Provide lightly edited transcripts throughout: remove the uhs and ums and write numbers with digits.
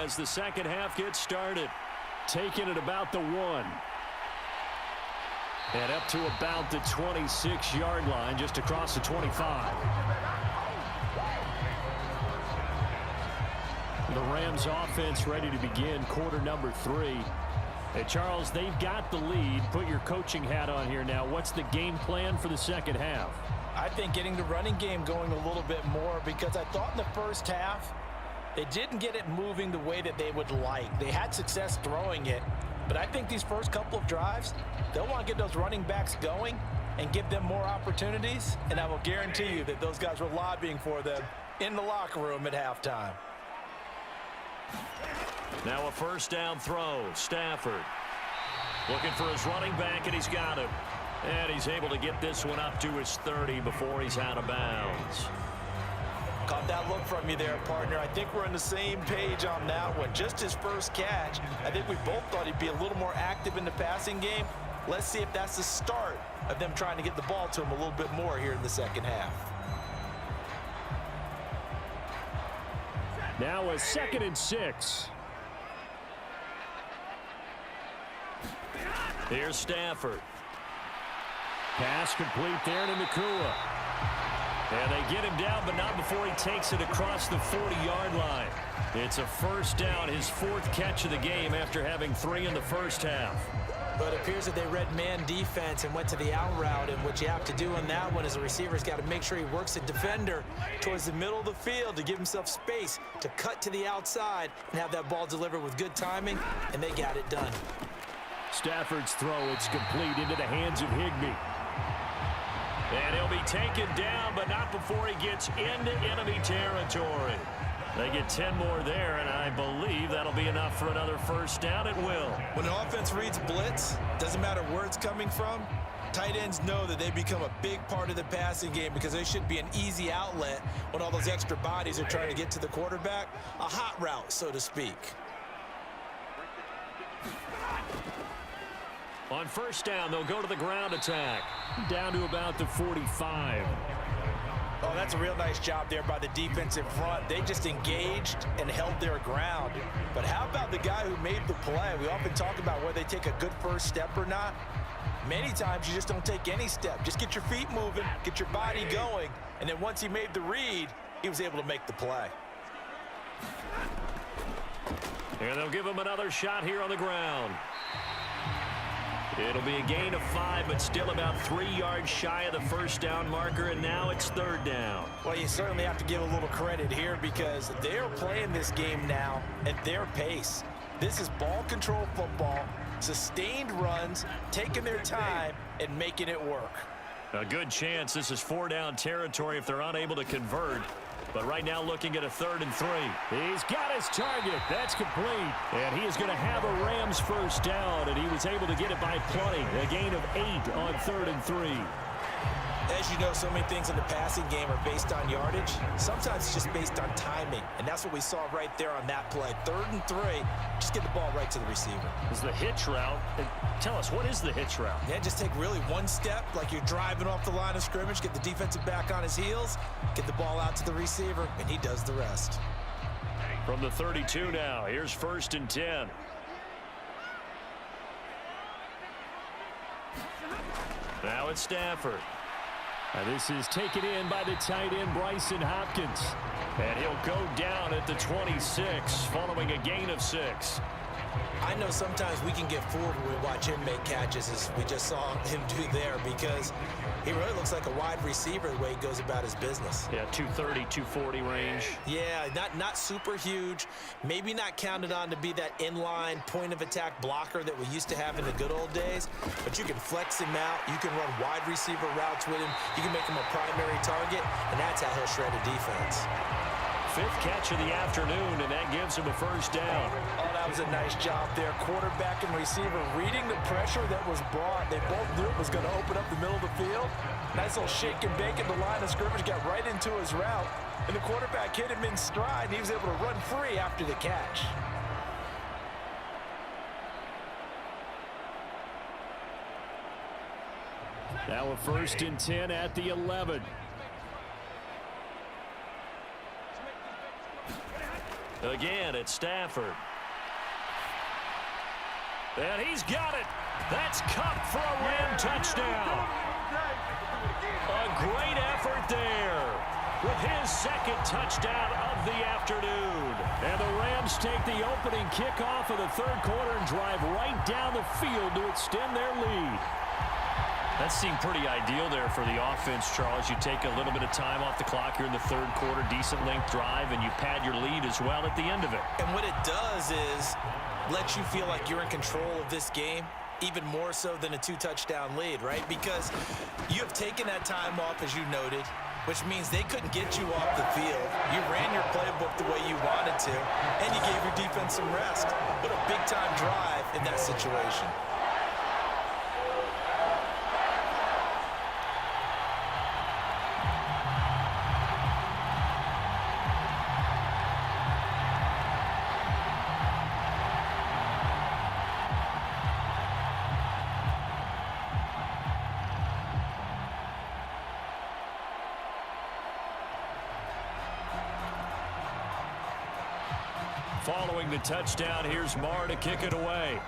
as the second half gets started. Taking it about the 1. And up to about the 26-yard line, just across the 25. The Rams offense ready to begin quarter number 3. Hey, Charles, they've got the lead. Put your coaching hat on here now. What's the game plan for the second half? I think getting the running game going a little bit more, because I thought in the first half they didn't get it moving the way that they would like. They had success throwing it, but I think these first couple of drives, they'll want to get those running backs going and give them more opportunities, and I will guarantee you that those guys were lobbying for them in the locker room at halftime. Now a first down throw. Stafford looking for his running back, and he's got him. And he's able to get this one up to his 30 before he's out of bounds. Caught that look from you there, partner. I think we're on the same page on that one. Just his first catch, I think we both thought he'd be a little more active in the passing game. Let's see if that's the start of them trying to get the ball to him a little bit more here in the second half. Now a 2nd and 6. Here's Stafford. Pass complete there to Nakua. And they get him down, but not before he takes it across the 40-yard line. It's a first down, his 4th catch of the game after having 3 in the first half. But it appears that they read man defense and went to the out route, and what you have to do on that one is the receiver's got to make sure he works the defender towards the middle of the field to give himself space to cut to the outside and have that ball delivered with good timing, and they got it done. Stafford's throw, it's complete into the hands of Higbee. And he'll be taken down, but not before he gets into enemy territory. They get 10 more there, and I believe that'll be enough for another first down. It will. When an offense reads blitz, doesn't matter where it's coming from, tight ends know that they become a big part of the passing game because they should be an easy outlet when all those extra bodies are trying to get to the quarterback. A hot route, so to speak. On first down, they'll go to the ground attack. Down to about the 45. Oh, that's a real nice job there by the defensive front. They just engaged and held their ground. But how about the guy who made the play? We often talk about whether they take a good first step or not. Many times you just don't take any step. Just get your feet moving, get your body going, and then once he made the read, he was able to make the play. And they'll give him another shot here on the ground. It'll be a gain of 5, but still about 3 yards shy of the first down marker, and now it's 3rd down. Well, you certainly have to give a little credit here because they're playing this game now at their pace. This is ball control football, sustained runs, taking their time, and making it work. A good chance this is 4-down territory if they're unable to convert. But right now looking at a 3rd and 3. He's got his target. That's complete. And he is going to have a Rams first down, and he was able to get it by plenty. A gain of 8 on 3rd and 3. As you know, so many things in the passing game are based on yardage. Sometimes it's just based on timing, and that's what we saw right there on that play. 3rd and 3, just get the ball right to the receiver. Is the hitch route. Tell us, what is the hitch route? Yeah, just take really one step like you're driving off the line of scrimmage, get the defensive back on his heels, get the ball out to the receiver, and he does the rest. From the 32 now, here's 1st and 10. Now it's Stafford. And this is taken in by the tight end, Bryson Hopkins. And he'll go down at the 26, following a gain of 6. I know sometimes we can get fooled when we watch him make catches, as we just saw him do there, because he really looks like a wide receiver the way he goes about his business. Yeah, 230, 240 range. Yeah, not super huge. Maybe not counted on to be that inline point-of-attack blocker that we used to have in the good old days, but you can flex him out. You can run wide receiver routes with him. You can make him a primary target, and that's how he'll shred a defense. 5th catch of the afternoon, and that gives him a first down. Oh, that was a nice job there. Quarterback and receiver reading the pressure that was brought. They both knew it was going to open up the middle of the field. Nice little shake and bake at the line of scrimmage, got right into his route, and the quarterback hit him in stride, and he was able to run free after the catch. Now a 1st and 10 at the 11. Again, it's Stafford. And he's got it. That's Cup for a Ram touchdown. A great effort there with his second touchdown of the afternoon. And the Rams take the opening kickoff of the third quarter and drive right down the field to extend their lead. That seemed pretty ideal there for the offense, Charles. You take a little bit of time off the clock here in the third quarter, decent length drive, and you pad your lead as well at the end of it. And what it does is let you feel like you're in control of this game, even more so than a two-touchdown lead, right? Because you have taken that time off, as you noted, which means they couldn't get you off the field. You ran your playbook the way you wanted to, and you gave your defense some rest. What a big-time drive in that situation. Following the touchdown, here's Marr to kick it away.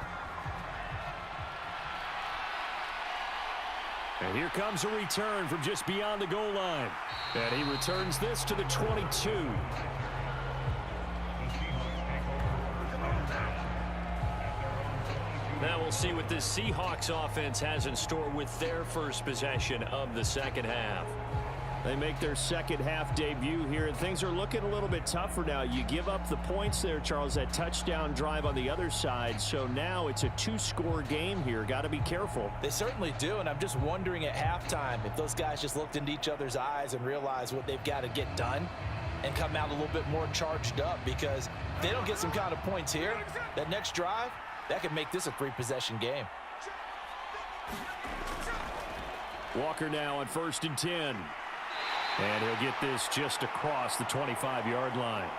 And here comes a return from just beyond the goal line. And he returns this to the 22. Now we'll see what this Seahawks offense has in store with their first possession of the second half. They make their second half debut here, and things are looking a little bit tougher now. You give up the points there, Charles, that touchdown drive on the other side. So now it's a two-score game here. Got to be careful. They certainly do, and I'm just wondering at halftime if those guys just looked into each other's eyes and realized what they've got to get done and come out a little bit more charged up, because if they don't get some kind of points here, that next drive, that could make this a three-possession game. Walker now on 1st and 10. And he'll get this just across the 25-yard line.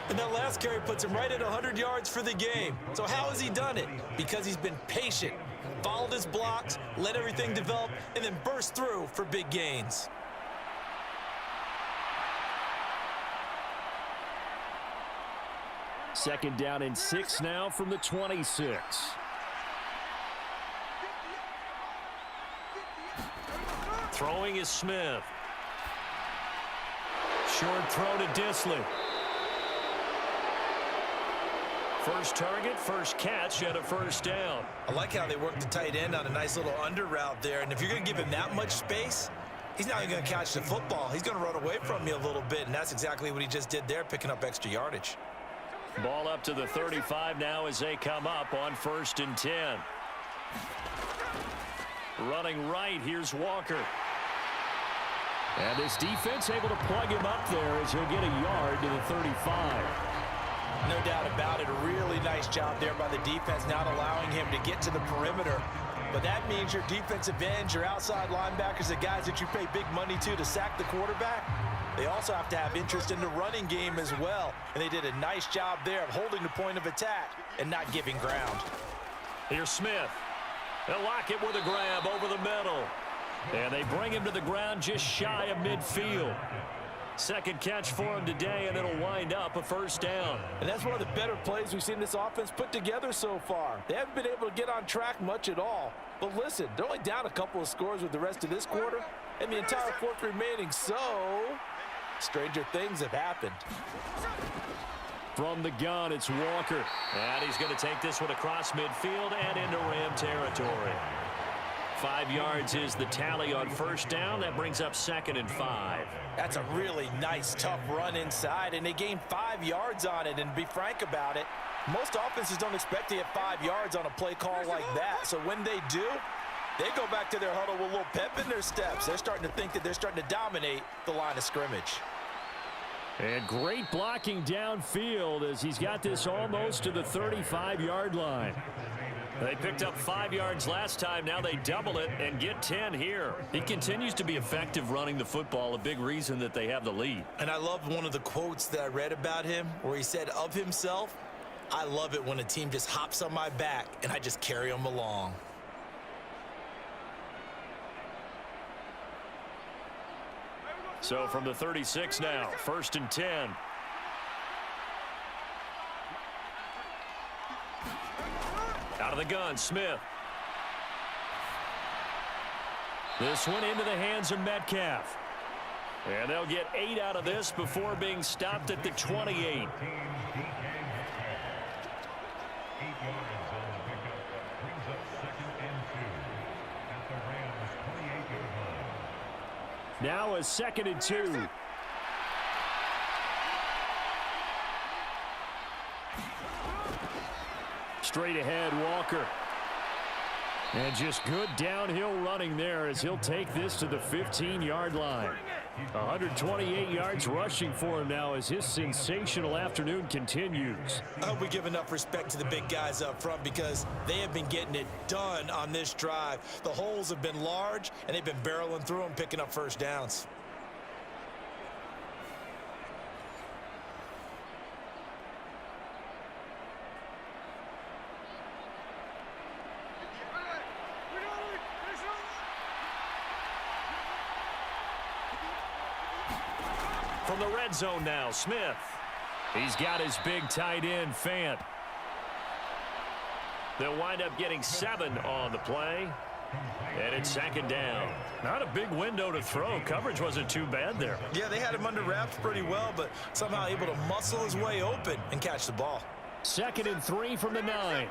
And that last carry puts him right at 100 yards for the game. So how has he done it? Because he's been patient, followed his blocks, let everything develop, and then burst through for big gains. Second down and 6 now from the 26. Throwing is Smith. Short throw to Disley. First target, first catch, and a first down. I like how they work the tight end on a nice little under route there. And if you're going to give him that much space, he's not even going to catch the football. He's going to run away from you a little bit, and that's exactly what he just did there, picking up extra yardage. Ball up to the 35 now as they come up on 1st and 10. Running right, here's Walker. And this defense able to plug him up there as he'll get a yard to the 35. No doubt about it. A really nice job there by the defense, not allowing him to get to the perimeter. But that means your defensive ends, your outside linebackers, the guys that you pay big money to sack the quarterback, they also have to have interest in the running game as well. And they did a nice job there of holding the point of attack and not giving ground. Here's Smith. They'll lock it with a grab over the middle. And they bring him to the ground just shy of midfield. Second catch for him today, and it'll wind up a first down. And that's one of the better plays we've seen this offense put together so far. They haven't been able to get on track much at all. But listen, they're only down a couple of scores with the rest of this quarter and the entire fourth remaining. So, stranger things have happened. From the gun, it's Walker. And he's going to take this one across midfield and into Ram territory. 5 yards is the tally on first down. That brings up 2nd and 5. That's a really nice, tough run inside, and they gained 5 yards on it. And to be frank about it, most offenses don't expect to get 5 yards on a play call like that. So when they do, they go back to their huddle with a little pep in their steps. They're starting to think that they're starting to dominate the line of scrimmage. And great blocking downfield as he's got this almost to the 35-yard line. They picked up 5 yards last time. Now they double it and get 10 here. He continues to be effective running the football, a big reason that they have the lead. And I love one of the quotes that I read about him where he said of himself, "I love it when a team just hops on my back and I just carry them along." So from the 36 now, 1st and 10. Out of the gun, Smith. This one into the hands of Metcalf. And they'll get 8 out of this before being stopped at the 28. Now a 2nd and 2. Straight ahead, Walker. And just good downhill running there as he'll take this to the 15-yard line. 128 yards rushing for him now as his sensational afternoon continues. I hope we give enough respect to the big guys up front because they have been getting it done on this drive. The holes have been large, and they've been barreling through them, picking up first downs. From the red zone now, Smith. He's got his big tight end, Fant. They'll wind up getting 7 on the play. And it's 2nd down. Not a big window to throw. Coverage wasn't too bad there. Yeah, they had him under wraps pretty well, but somehow able to muscle his way open and catch the ball. 2nd and 3 from the 9.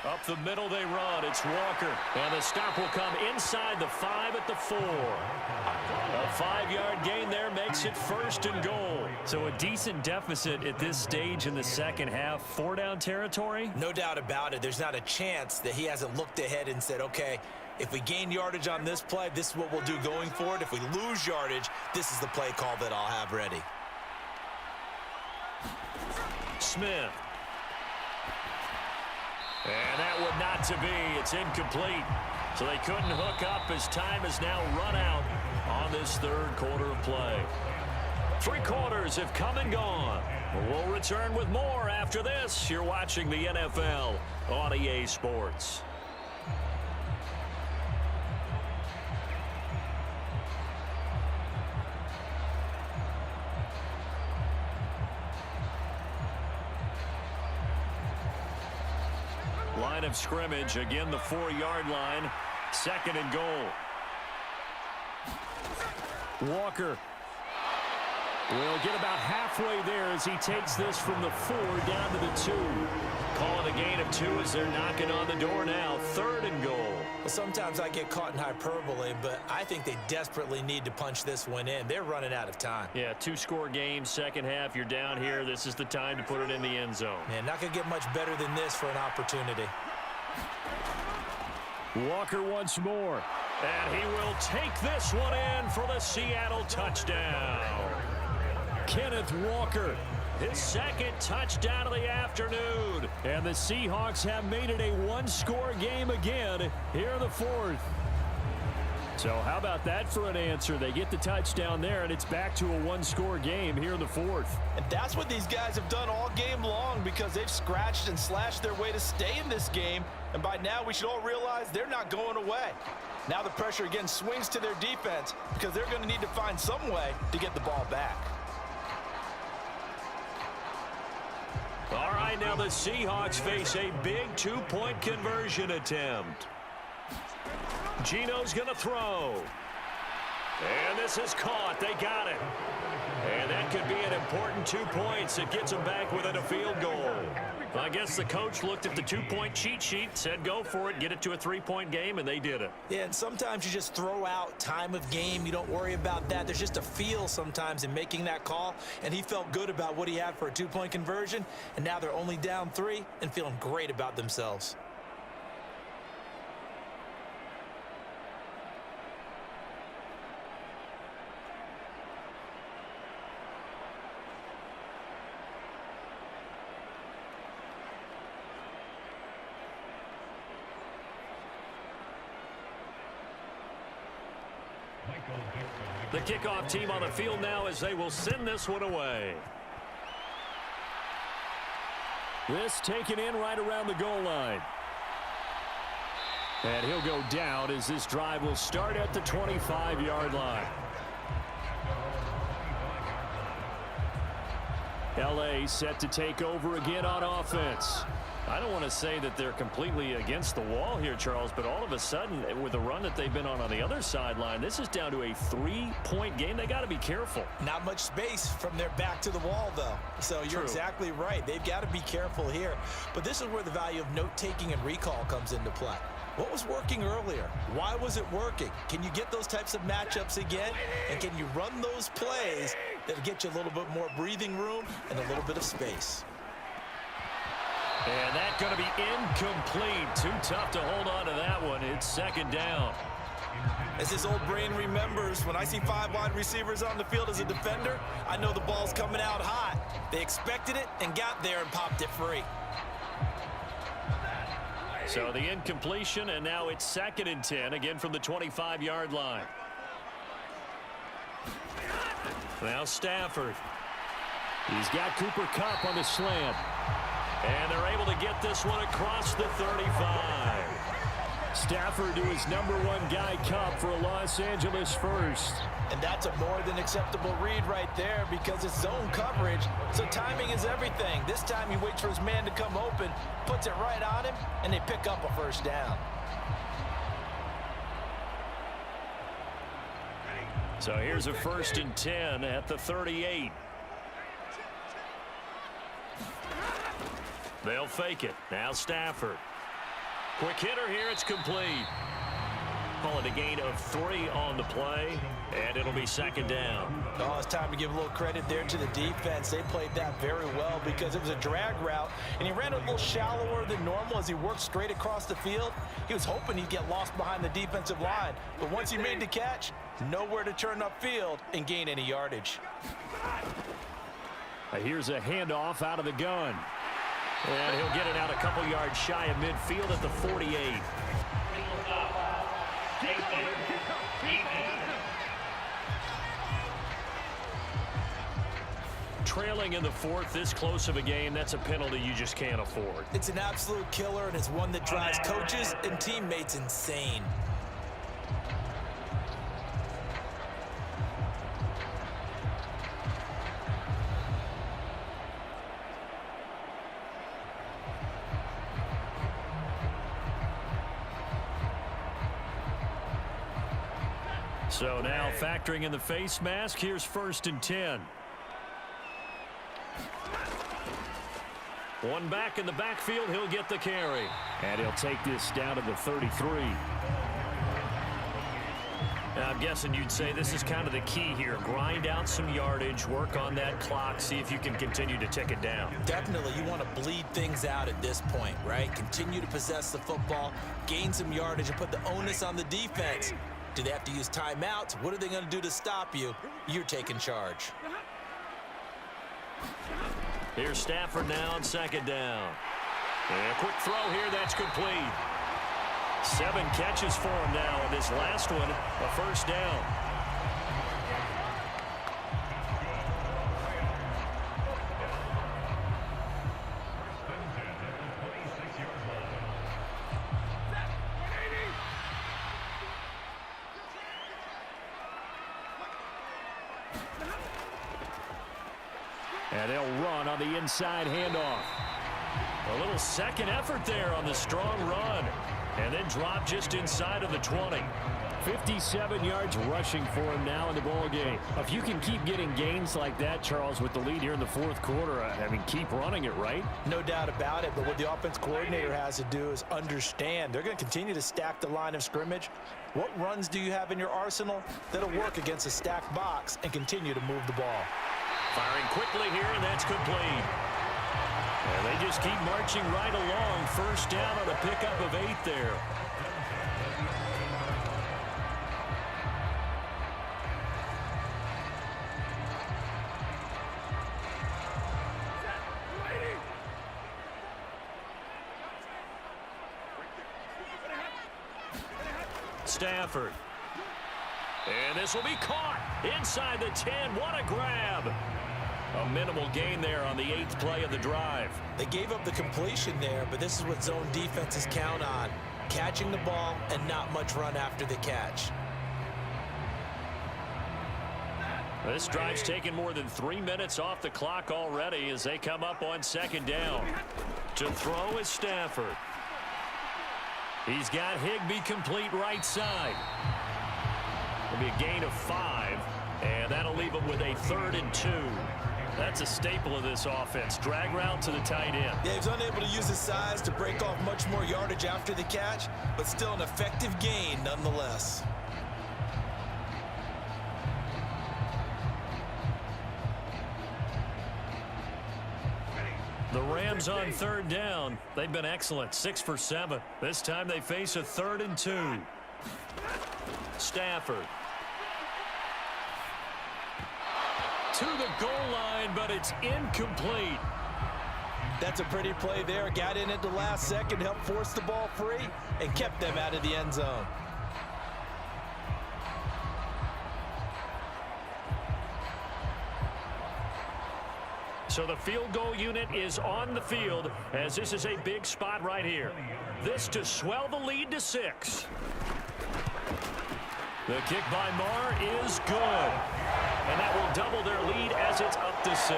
Up the middle they run. It's Walker. And the stop will come inside the 5 at the 4. A 5-yard gain there makes it 1st and goal. So a decent deficit at this stage in the second half. 4-down territory? No doubt about it. There's not a chance that he hasn't looked ahead and said, okay, if we gain yardage on this play, this is what we'll do going forward. If we lose yardage, this is the play call that I'll have ready. Smith. And that would not to be. It's incomplete. So they couldn't hook up as time has now run out on this 3rd quarter of play. 3 quarters have come and gone. We'll return with more after this. You're watching the NFL on EA Sports. Line of scrimmage, again the 4-yard line, 2nd and goal. Walker will get about halfway there as he takes this from the 4 down to the 2. Calling a gain of 2 as they're knocking on the door now, 3rd and goal. Well, sometimes I get caught in hyperbole, but I think they desperately need to punch this one in. They're running out of time. Yeah, 2-score game, second half. You're down here. This is the time to put it in the end zone. Man, not going to get much better than this for an opportunity. Walker once more. And he will take this one in for the Seattle touchdown. Kenneth Walker, his 2nd touchdown of the afternoon. And the Seahawks have made it a 1-score game again here in the 4th. So how about that for an answer? They get the touchdown there, and it's back to a 1-score game here in the 4th. And that's what these guys have done all game long because they've scratched and slashed their way to stay in this game. And by now, we should all realize they're not going away. Now the pressure again swings to their defense because they're going to need to find some way to get the ball back. All right, now the Seahawks face a big 2-point conversion attempt. Gino's going to throw. And this is caught. They got it. And that could be an important 2 points. It gets them back within a field goal. I guess the coach looked at the 2-point cheat sheet, said go for it, get it to a 3-point game, and they did it. Yeah, and sometimes you just throw out time of game. You don't worry about that. There's just a feel sometimes in making that call, and he felt good about what he had for a 2-point conversion, and now they're only down 3 and feeling great about themselves. The kickoff team on the field now as they will send this one away. This taken in right around the goal line. And he'll go down as this drive will start at the 25-yard line. L.A. set to take over again on offense. I don't want to say that they're completely against the wall here, Charles, but all of a sudden, with the run that they've been on the other sideline, this is down to a 3-point game. They got to be careful. Not much space from their back to the wall, though. So you're exactly right. They've got to be careful here. But this is where the value of note-taking and recall comes into play. What was working earlier? Why was it working? Can you get those types of matchups again? And can you run those plays that'll get you a little bit more breathing room and a little bit of space? And that's going to be incomplete. Too tough to hold on to that one. It's second down. As this old brain remembers, when I see 5 wide receivers on the field as a defender, I know the ball's coming out hot. They expected it and got there and popped it free. So the incompletion, and now it's 2nd and 10, again from the 25-yard line. Now Stafford. He's got Cooper Kupp on the slant. And they're able to get this one across the 35. Stafford to his #1 guy, Kupp, for a Los Angeles first. And that's a more than acceptable read right there because it's zone coverage, so timing is everything. This time he waits for his man to come open, puts it right on him, and they pick up a first down. So here's a 1st and 10 at the 38. They'll fake it. Now Stafford. Quick hitter here. It's complete. Call it a gain of 3 on the play, and it'll be 2nd down. Oh, it's time to give a little credit there to the defense. They played that very well because it was a drag route, and he ran a little shallower than normal as he worked straight across the field. He was hoping he'd get lost behind the defensive line, but once he made the catch, nowhere to turn upfield and gain any yardage. Here's a handoff out of the gun. And he'll get it out a couple yards shy of midfield at the 48. Trailing in the 4th, this close of a game, that's a penalty you just can't afford. It's an absolute killer, and it's one that drives coaches and teammates insane. So now factoring in the face mask, here's 1st and 10. One back in the backfield, he'll get the carry. And he'll take this down to the 33. Now, I'm guessing you'd say this is kind of the key here. Grind out some yardage, work on that clock, see if you can continue to tick it down. Definitely, you want to bleed things out at this point, right? Continue to possess the football, gain some yardage, and put the onus on the defense. Do they have to use timeouts? What are they going to do to stop you? You're taking charge. Here's Stafford now on 2nd down. And a quick throw here, that's complete. 7 catches for him now, and this last one, a first down. And they'll run on the inside handoff. A little second effort there on the strong run. And then drop just inside of the 20. 57 yards rushing for him now in the ball game. If you can keep getting gains like that, Charles, with the lead here in the 4th quarter, I mean, keep running it, right? No doubt about it, but what the offense coordinator has to do is understand. They're going to continue to stack the line of scrimmage. What runs do you have in your arsenal that'll work against a stacked box and continue to move the ball? Firing quickly here, and that's complete. And they just keep marching right along. First down on a pickup of 8 there. Stafford. And this will be caught inside the 10. What a grab. A minimal gain there on the 8th play of the drive. They gave up the completion there, but this is what zone defenses count on. catching the ball and not much run after the catch. This drive's taken more than 3 minutes off the clock already as they come up on second down. To throw is Stafford. He's got Higbee complete right side. It'll be a gain of 5, and that'll leave him with a 3rd and 2. That's a staple of this offense. Drag route to the tight end. Yeah, he's unable to use his size to break off much more yardage after the catch, but still an effective gain nonetheless. The Rams on 3rd down. They've been excellent, 6 for 7. This time they face a 3rd and 2. Stafford. To the goal line, but it's incomplete. That's a pretty play there. Got in at the last second, helped force the ball free, and kept them out of the end zone. So the field goal unit is on the field as this is a big spot right here. This to swell the lead to 6. The kick by Marr is good. And that will double their lead as it's up to 6.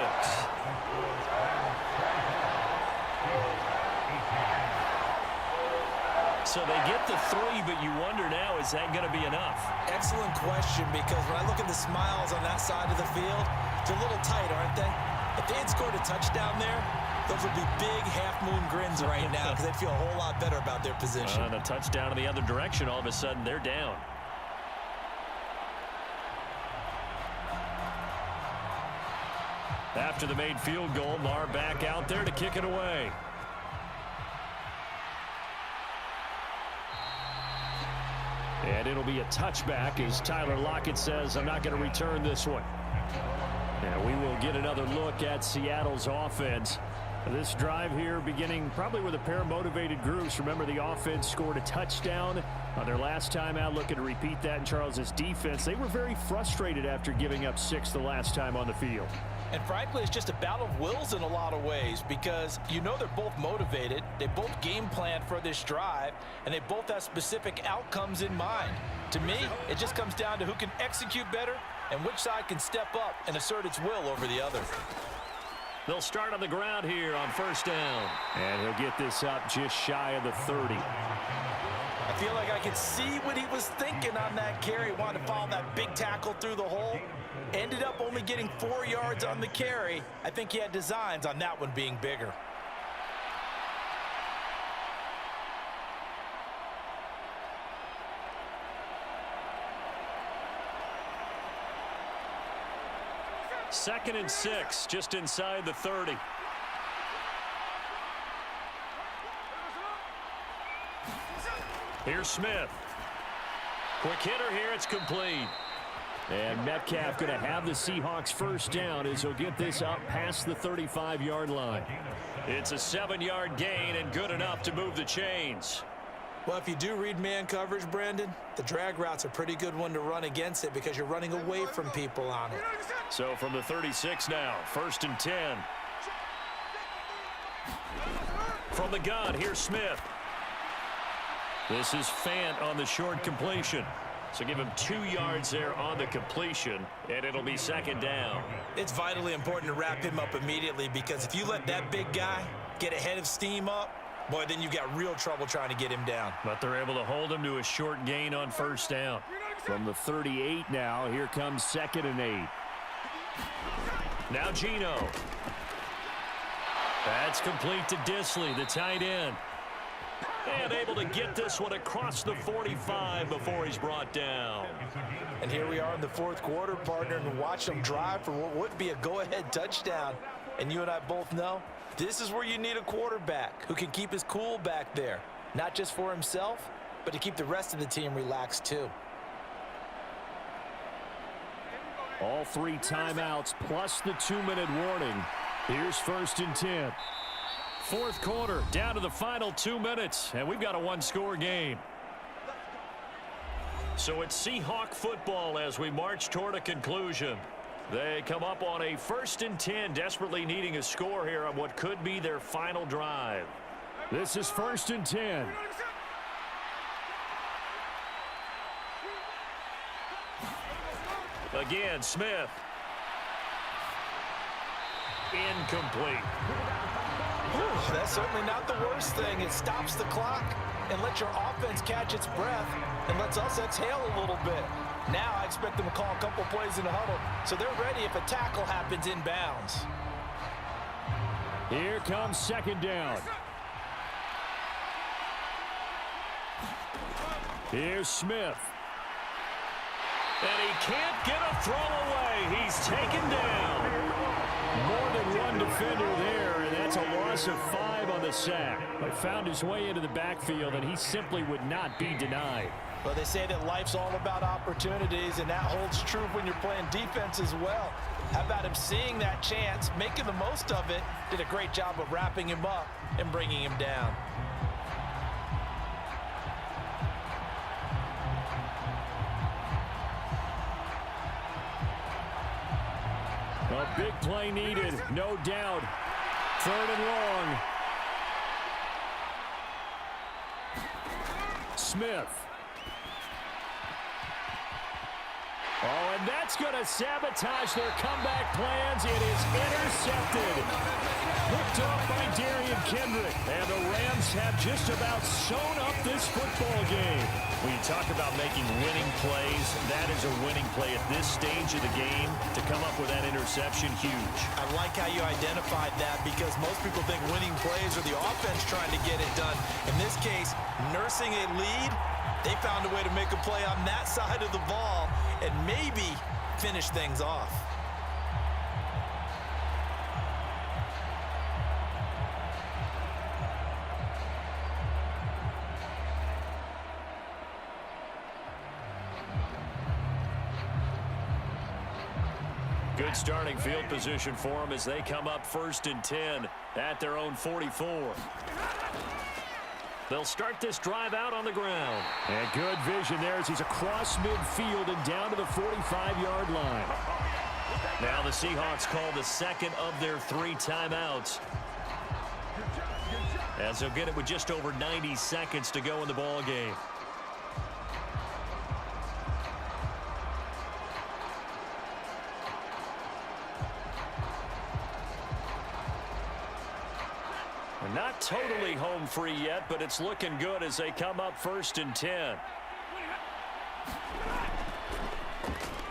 So they get the 3, but you wonder now, is that going to be enough? Excellent question, because when I look at the smiles on that side of the field, it's a little tight, aren't they? If they had scored a touchdown there, those would be big half-moon grins right now because they'd feel a whole lot better about their position. And a touchdown in the other direction, all of a sudden they're down. After the made field goal, Marr back out there to kick it away. And it'll be a touchback as Tyler Lockett says, I'm not going to return this one. And we will get another look at Seattle's offense. This drive here beginning probably with a pair of motivated groups. Remember, the offense scored a touchdown on their last time out. Looking to repeat that in Charles's defense. They were very frustrated after giving up 6 the last time on the field. And frankly, it's just a battle of wills in a lot of ways because you know they're both motivated. They both game plan for this drive, and they both have specific outcomes in mind. To me, it just comes down to who can execute better and which side can step up and assert its will over the other. They'll start on the ground here on 1st down. And he'll get this up just shy of the 30. I feel like I could see what he was thinking on that carry. Wanted to follow that big tackle through the hole. Ended up only getting 4 yards on the carry. I think he had designs on that one being bigger. Second and 6, just inside the 30. Here's Smith. Quick hitter here, it's complete. And Metcalf going to have the Seahawks 1st down as he'll get this up past the 35-yard line. It's a 7-yard gain and good enough to move the chains. Well, if you do read man coverage, Brandon, the drag route's a pretty good one to run against it because you're running away from people on it. So from the 36 now, 1st and 10. From the gun, here's Smith. This is Fant on the short completion. So give him 2 yards there on the completion, and it'll be 2nd down. It's vitally important to wrap him up immediately because if you let that big guy get ahead of steam up, boy, then you've got real trouble trying to get him down. But they're able to hold him to a short gain on 1st down. From the 38 now, here comes 2nd and 8. Now Geno. That's complete to Disley, the tight end. And able to get this one across the 45 before he's brought down. And here we are in the 4th quarter, partner, and watch them drive for what would be a go-ahead touchdown. And you and I both know this is where you need a quarterback who can keep his cool back there. Not just for himself, but to keep the rest of the team relaxed too. All 3 timeouts plus the 2-minute warning. Here's 1st and 10. 4th quarter, down to the final 2 minutes, and we've got a 1-score game. So it's Seahawk football as we march toward a conclusion. They come up on a 1st and 10, desperately needing a score here on what could be their final drive. This is 1st and 10. Again, Smith. Incomplete. Ooh, that's certainly not the worst thing. It stops the clock and lets your offense catch its breath and lets us exhale a little bit. Now I expect them to call a couple plays in the huddle so they're ready if a tackle happens inbounds. Here comes second down. Here's Smith. And he can't get a throw away. He's taken down. More than one defender there, and that's a loss of 5 on the sack. But found his way into the backfield, and he simply would not be denied. Well, they say that life's all about opportunities, and that holds true when you're playing defense as well. How about him seeing that chance, making the most of it, did a great job of wrapping him up and bringing him down. A big play needed, no doubt. 3rd and long. Smith. Oh, and that's going to sabotage their comeback plans. It is intercepted. Picked off by Darian Kendrick. And the Rams have just about sewn up this football game. When you talk about making winning plays, that is a winning play at this stage of the game. To come up with that interception, huge. I like how you identified that because most people think winning plays are the offense trying to get it done. In this case, nursing a lead, they found a way to make a play on that side of the ball and maybe finish things off. Good starting field position for them as they come up 1st and 10 at their own 44. They'll start this drive out on the ground. And good vision there as he's across midfield and down to the 45-yard line. Now the Seahawks call the second of their 3 timeouts, as they'll get it with just over 90 seconds to go in the ball game. Not totally home free yet, but it's looking good as they come up 1st and 10.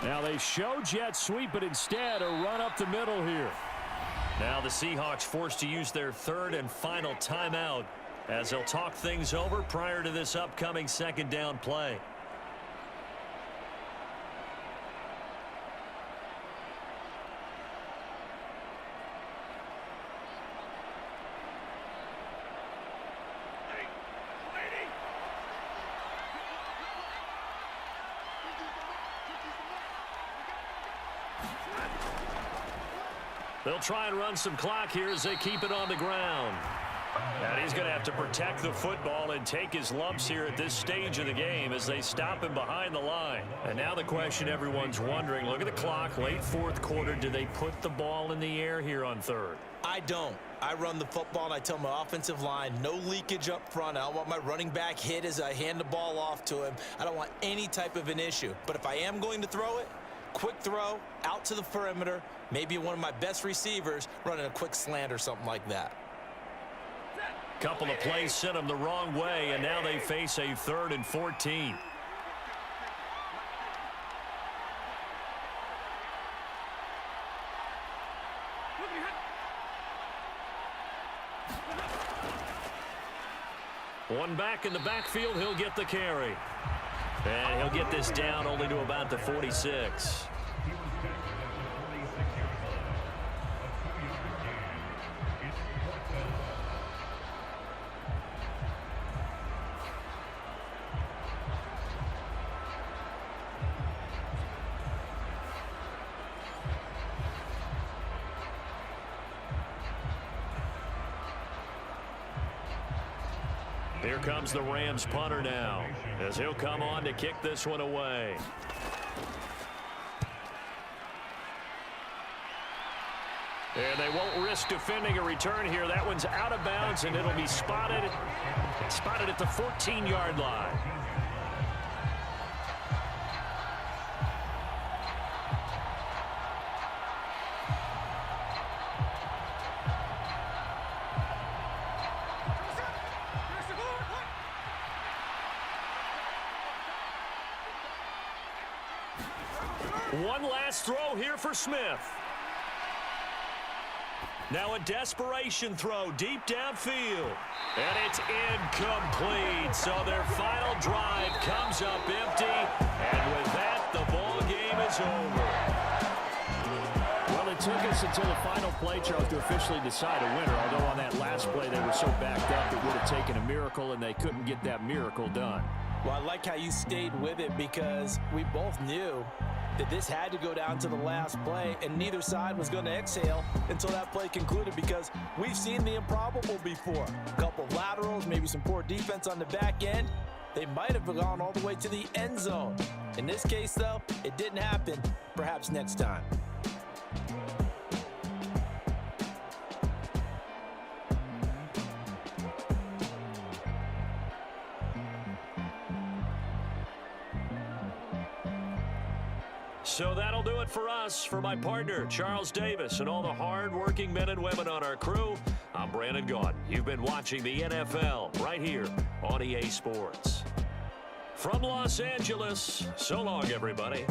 Now they show jet sweep, but instead a run up the middle here. Now the Seahawks forced to use their 3rd and final timeout as they'll talk things over prior to this upcoming 2nd down play. They'll try and run some clock here as they keep it on the ground. And he's going to have to protect the football and take his lumps here at this stage of the game as they stop him behind the line. And now the question everyone's wondering, look at the clock, late 4th quarter. Do they put the ball in the air here on 3rd? I don't. I run the football and I tell my offensive line, no leakage up front. I don't want my running back hit as I hand the ball off to him. I don't want any type of an issue. But if I am going to throw it, quick throw out to the perimeter, maybe one of my best receivers running a quick slant or something like that. Couple of plays sent them the wrong way, and now they face a 3rd and 14. One back in the backfield, he'll get the carry. And he'll get this down only to about the 46. Here comes the Rams punter now, as he'll come on to kick this one away. And they won't risk defending a return here. That one's out of bounds, and it'll be spotted at the 14-yard line. One last throw here for Smith. Now a desperation throw deep downfield. And it's incomplete. So their final drive comes up empty. And with that, the ball game is over. Well, it took us until the final play, Charles, to officially decide a winner. Although on that last play they were so backed up it would have taken a miracle, and they couldn't get that miracle done. Well, I like how you stayed with it because we both knew that this had to go down to the last play, and neither side was going to exhale until that play concluded, because we've seen the improbable before. A couple of laterals, maybe some poor defense on the back end. They might have gone all the way to the end zone. In this case, though, it didn't happen. Perhaps next time. So that'll do it for us. For my partner, Charles Davis, and all the hard-working men and women on our crew, I'm Brandon Gaudin. You've been watching the NFL right here on EA Sports. From Los Angeles, so long, everybody.